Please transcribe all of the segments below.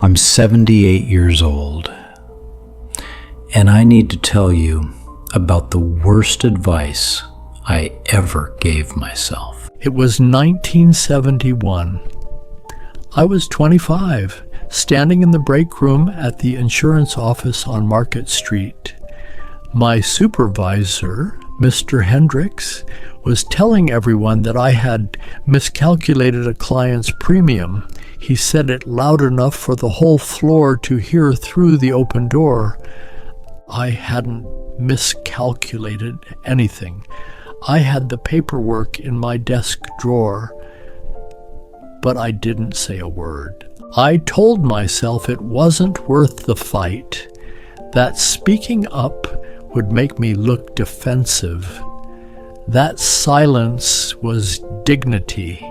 I'm 78 years old, and I need to tell you about the worst advice I ever gave myself. It was 1971. I was 25, standing in the break room at the insurance office on Market Street. My supervisor, Mr. Hendricks, was telling everyone that I had miscalculated a client's premium. He said it loud enough for the whole floor to hear through the open door. I hadn't miscalculated anything. I had the paperwork in my desk drawer, but I didn't say a word. I told myself it wasn't worth the fight, that speaking up would make me look defensive. That silence was dignity.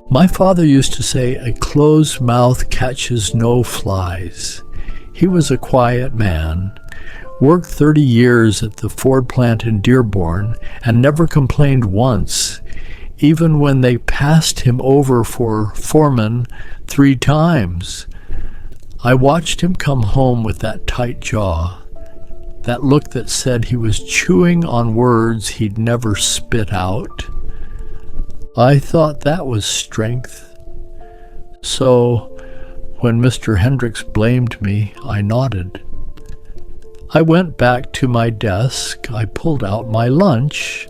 My father used to say, "A closed mouth catches no flies." He was a quiet man, worked 30 years at the Ford plant in Dearborn, and never complained once, even when they passed him over for foreman 3 times. I watched him come home with that tight jaw, that look that said he was chewing on words he'd never spit out. I thought that was strength. So when Mr. Hendricks blamed me, I nodded. I went back to my desk. I pulled out my lunch,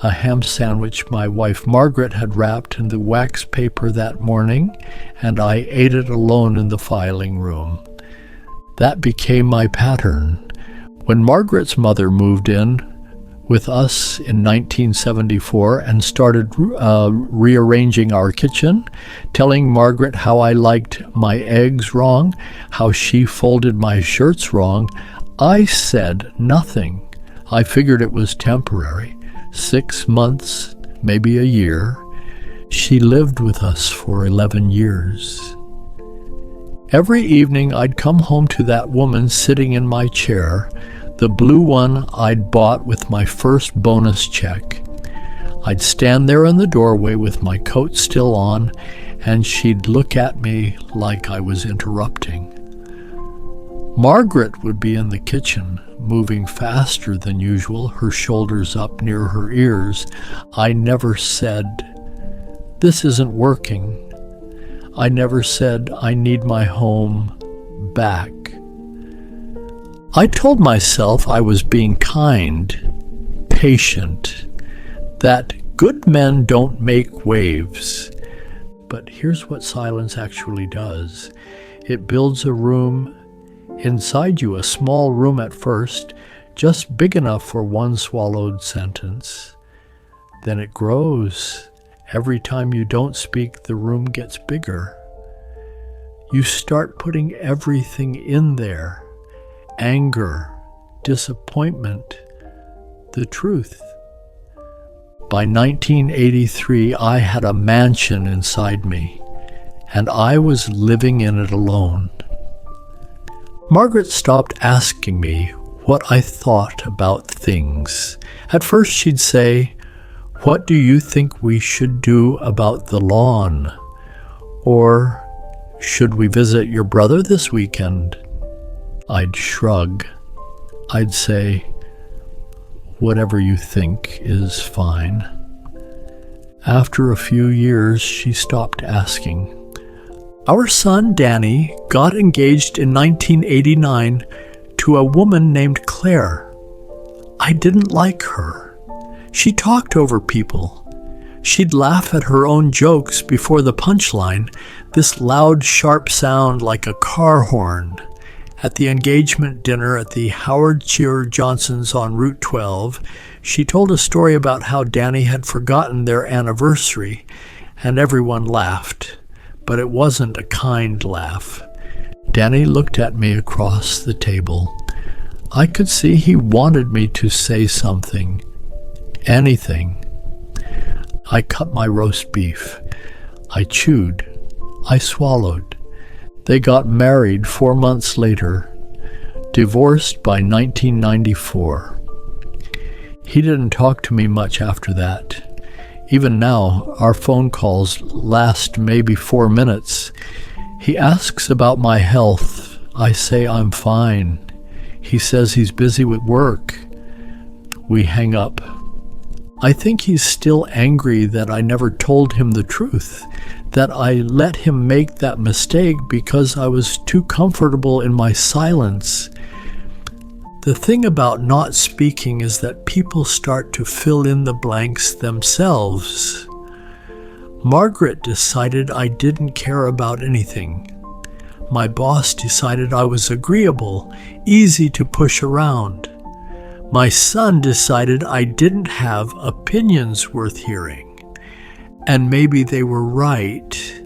a ham sandwich my wife Margaret had wrapped in the wax paper that morning, and I ate it alone in the filing room. That became my pattern. When Margaret's mother moved in with us in 1974 and started rearranging our kitchen, telling Margaret how I liked my eggs wrong, how she folded my shirts wrong, I said nothing. I figured it was temporary. 6 months, maybe a year. She lived with us for 11 years. Every evening I'd come home to that woman sitting in my chair, the blue one I'd bought with my first bonus check. I'd stand there in the doorway with my coat still on, and she'd look at me like I was interrupting. Margaret would be in the kitchen, moving faster than usual, her shoulders up near her ears. I never said, "This isn't working." I never said, "I need my home back." I told myself I was being kind, patient, that good men don't make waves. But here's what silence actually does. It builds a room inside you, a small room at first, just big enough for one swallowed sentence. Then it grows. Every time you don't speak, the room gets bigger. You start putting everything in there. Anger, disappointment, the truth. By 1983, I had a mansion inside me, and I was living in it alone. Margaret stopped asking me what I thought about things. At first she'd say, "What do you think we should do about the lawn?" Or, "Should we visit your brother this weekend?" I'd shrug. I'd say, "Whatever you think is fine." After a few years, she stopped asking. Our son, Danny, got engaged in 1989 to a woman named Claire. I didn't like her. She talked over people. She'd laugh at her own jokes before the punchline, this loud, sharp sound like a car horn. At the engagement dinner at the Howard Cheer Johnson's on Route 12, she told a story about how Danny had forgotten their anniversary, and everyone laughed. But it wasn't a kind laugh. Danny looked at me across the table. I could see he wanted me to say something. Anything. I cut my roast beef. I chewed. I swallowed. They got married 4 months later, divorced by 1994. He didn't talk to me much after that. Even now, our phone calls last maybe 4 minutes. He asks about my health. I say I'm fine. He says he's busy with work. We hang up. I think he's still angry that I never told him the truth, that I let him make that mistake because I was too comfortable in my silence. The thing about not speaking is that people start to fill in the blanks themselves. Margaret decided I didn't care about anything. My boss decided I was agreeable, easy to push around. My son decided I didn't have opinions worth hearing. And maybe they were right,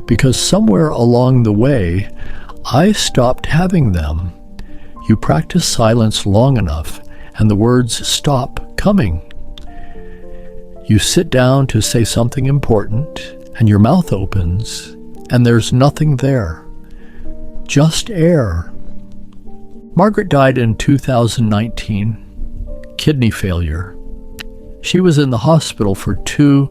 because somewhere along the way, I stopped having them. You practice silence long enough, and the words stop coming. You sit down to say something important, and your mouth opens, and there's nothing there. Just air. Margaret died in 2019. Kidney failure. She was in the hospital for two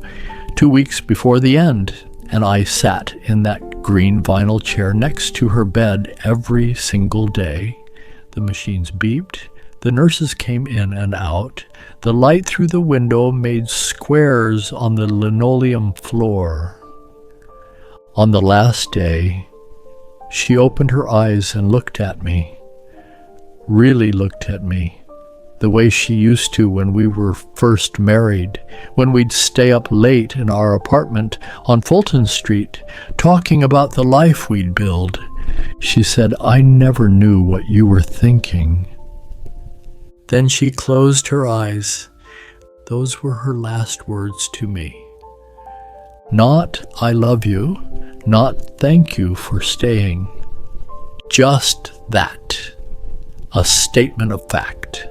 weeks before the end, and I sat in that green vinyl chair next to her bed every single day. The machines beeped. The nurses came in and out. The light through the window made squares on the linoleum floor. On the last day, she opened her eyes and looked at me. Really looked at me. The way she used to when we were first married, when we'd stay up late in our apartment on Fulton Street, talking about the life we'd build. She said, "I never knew what you were thinking." Then she closed her eyes. Those were her last words to me. Not, "I love you," not, "Thank you for staying." Just that. A statement of fact.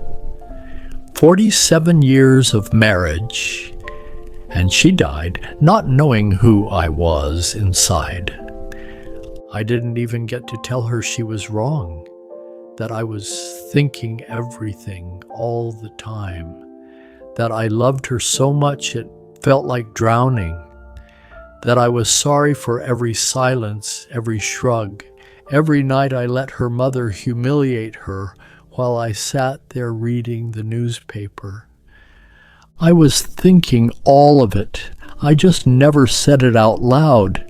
47 years of marriage, and she died not knowing who I was inside. I didn't even get to tell her she was wrong, that I was thinking everything all the time, that I loved her so much it felt like drowning, that I was sorry for every silence, every shrug, every night I let her mother humiliate her while I sat there reading the newspaper. I was thinking all of it. I just never said it out loud.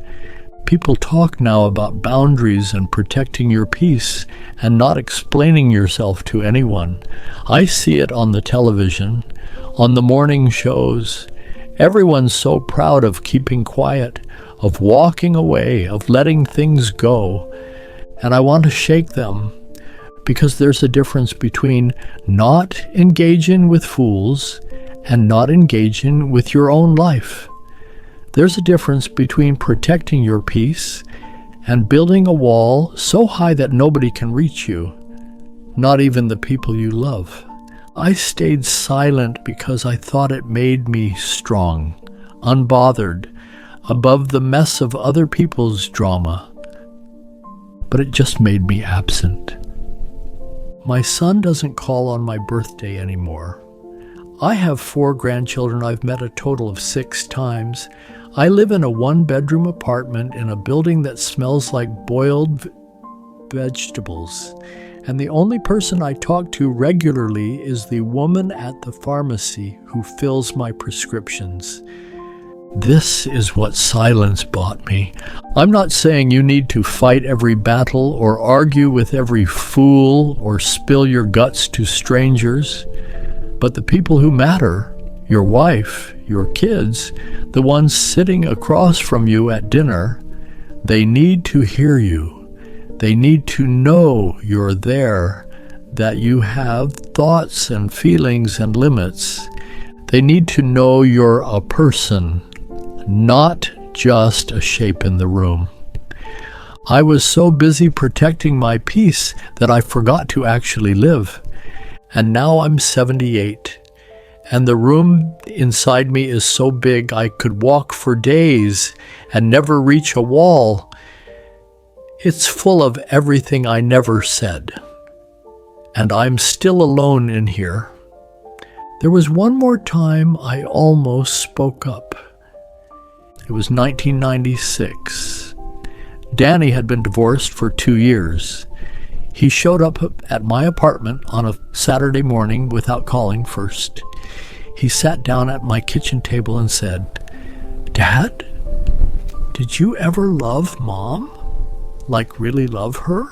People talk now about boundaries and protecting your peace and not explaining yourself to anyone. I see it on the television, on the morning shows. Everyone's so proud of keeping quiet, of walking away, of letting things go. And I want to shake them. Because there's a difference between not engaging with fools and not engaging with your own life. There's a difference between protecting your peace and building a wall so high that nobody can reach you, not even the people you love. I stayed silent because I thought it made me strong, unbothered, above the mess of other people's drama. But it just made me absent. My son doesn't call on my birthday anymore. I have 4 grandchildren I've met a total of 6 times. I live in a 1-bedroom apartment in a building that smells like boiled vegetables. And the only person I talk to regularly is the woman at the pharmacy who fills my prescriptions. This is what silence bought me. I'm not saying you need to fight every battle or argue with every fool or spill your guts to strangers, but the people who matter, your wife, your kids, the ones sitting across from you at dinner, they need to hear you. They need to know you're there, that you have thoughts and feelings and limits. They need to know you're a person, not just a shape in the room. I was so busy protecting my peace that I forgot to actually live. And now I'm 78, and the room inside me is so big I could walk for days and never reach a wall. It's full of everything I never said. And I'm still alone in here. There was one more time I almost spoke up. It was 1996. Danny had been divorced for 2 years. He showed up at my apartment on a Saturday morning without calling first. He sat down at my kitchen table and said, "Dad, did you ever love Mom? Like really love her?"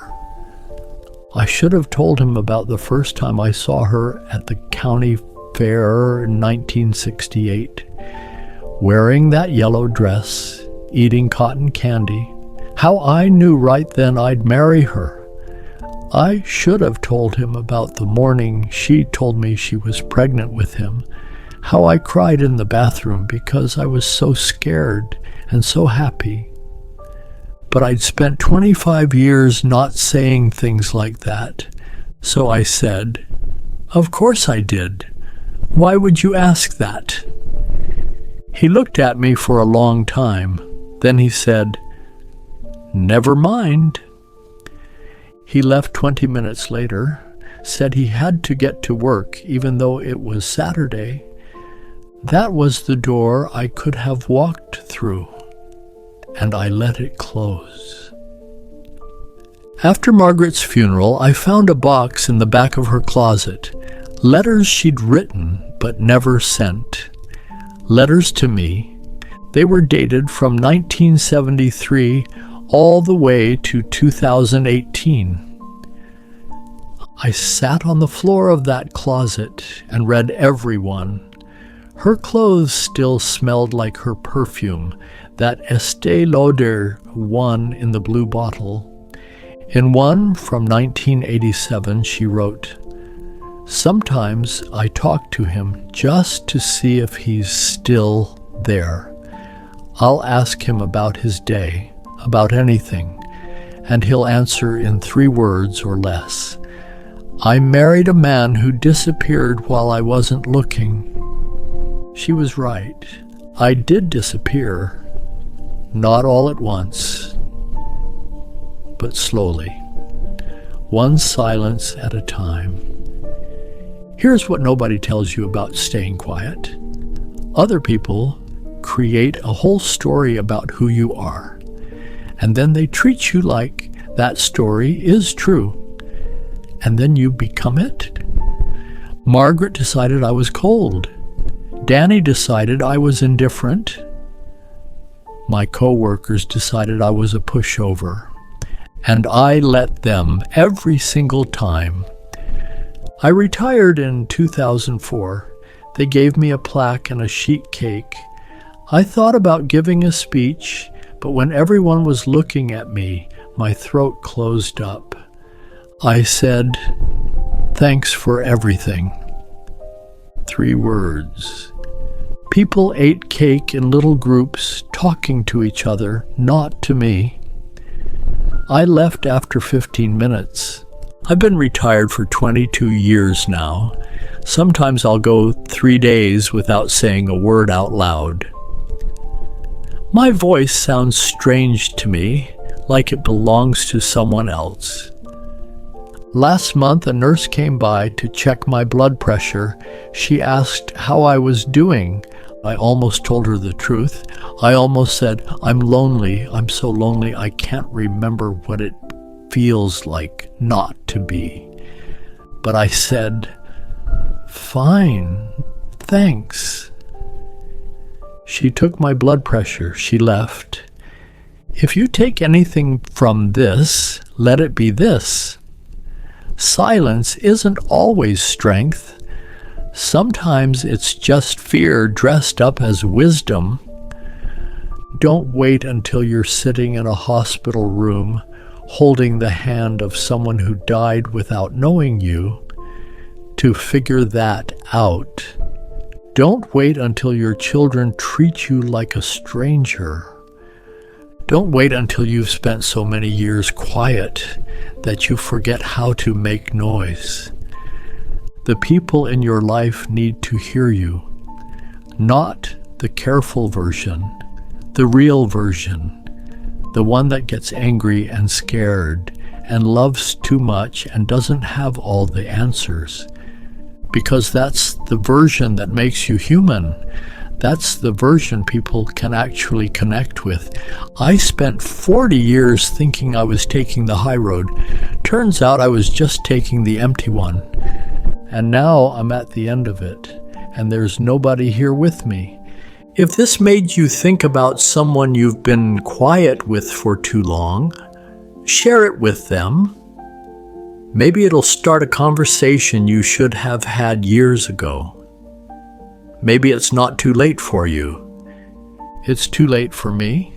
I should have told him about the first time I saw her at the county fair in 1968, wearing that yellow dress, eating cotton candy. How I knew right then I'd marry her. I should have told him about the morning she told me she was pregnant with him, how I cried in the bathroom because I was so scared and so happy. But I'd spent 25 years not saying things like that, so I said, "Of course I did. Why would you ask that?" He looked at me for a long time. Then he said, "Never mind." He left 20 minutes later, said he had to get to work even though it was Saturday. That was the door I could have walked through, and I let it close. After Margaret's funeral, I found a box in the back of her closet, letters she'd written but never sent. Letters to me. They were dated from 1973 all the way to 2018. I sat on the floor of that closet and read every one. Her clothes still smelled like her perfume, that Estée Lauder one in the blue bottle. In one from 1987, she wrote, "Sometimes I talk to him just to see if he's still there. I'll ask him about his day, about anything, and he'll answer in 3 words or less. I married a man who disappeared while I wasn't looking." She was right. I did disappear. Not all at once, but slowly. One silence at a time. Here's what nobody tells you about staying quiet. Other people create a whole story about who you are, and then they treat you like that story is true, and then you become it. Margaret decided I was cold. Danny decided I was indifferent. My co-workers decided I was a pushover, and I let them every single time. I retired in 2004. They gave me a plaque and a sheet cake. I thought about giving a speech, but when everyone was looking at me, my throat closed up. I said, "Thanks for everything." 3 words. People ate cake in little groups, talking to each other, not to me. I left after 15 minutes. I've been retired for 22 years now. Sometimes I'll go 3 days without saying a word out loud. My voice sounds strange to me, like it belongs to someone else. Last month, a nurse came by to check my blood pressure. She asked how I was doing. I almost told her the truth. I almost said, "I'm lonely. I'm so lonely I can't remember what it feels like not to be." But I said, "Fine, thanks." She took my blood pressure. She left. If you take anything from this, let it be this. Silence isn't always strength. Sometimes it's just fear dressed up as wisdom. Don't wait until you're sitting in a hospital room holding the hand of someone who died without knowing you to figure that out. Don't wait until your children treat you like a stranger. Don't wait until you've spent so many years quiet that you forget how to make noise. The people in your life need to hear you, not the careful version, the real version, the one that gets angry and scared and loves too much and doesn't have all the answers, because that's the version that makes you human. That's the version people can actually connect with. I spent 40 years thinking I was taking the high road. Turns out I was just taking the empty one. And now I'm at the end of it, and there's nobody here with me. If this made you think about someone you've been quiet with for too long, share it with them. Maybe it'll start a conversation you should have had years ago. Maybe it's not too late for you. It's too late for me,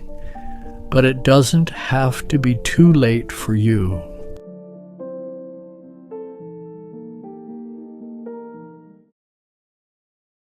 but it doesn't have to be too late for you.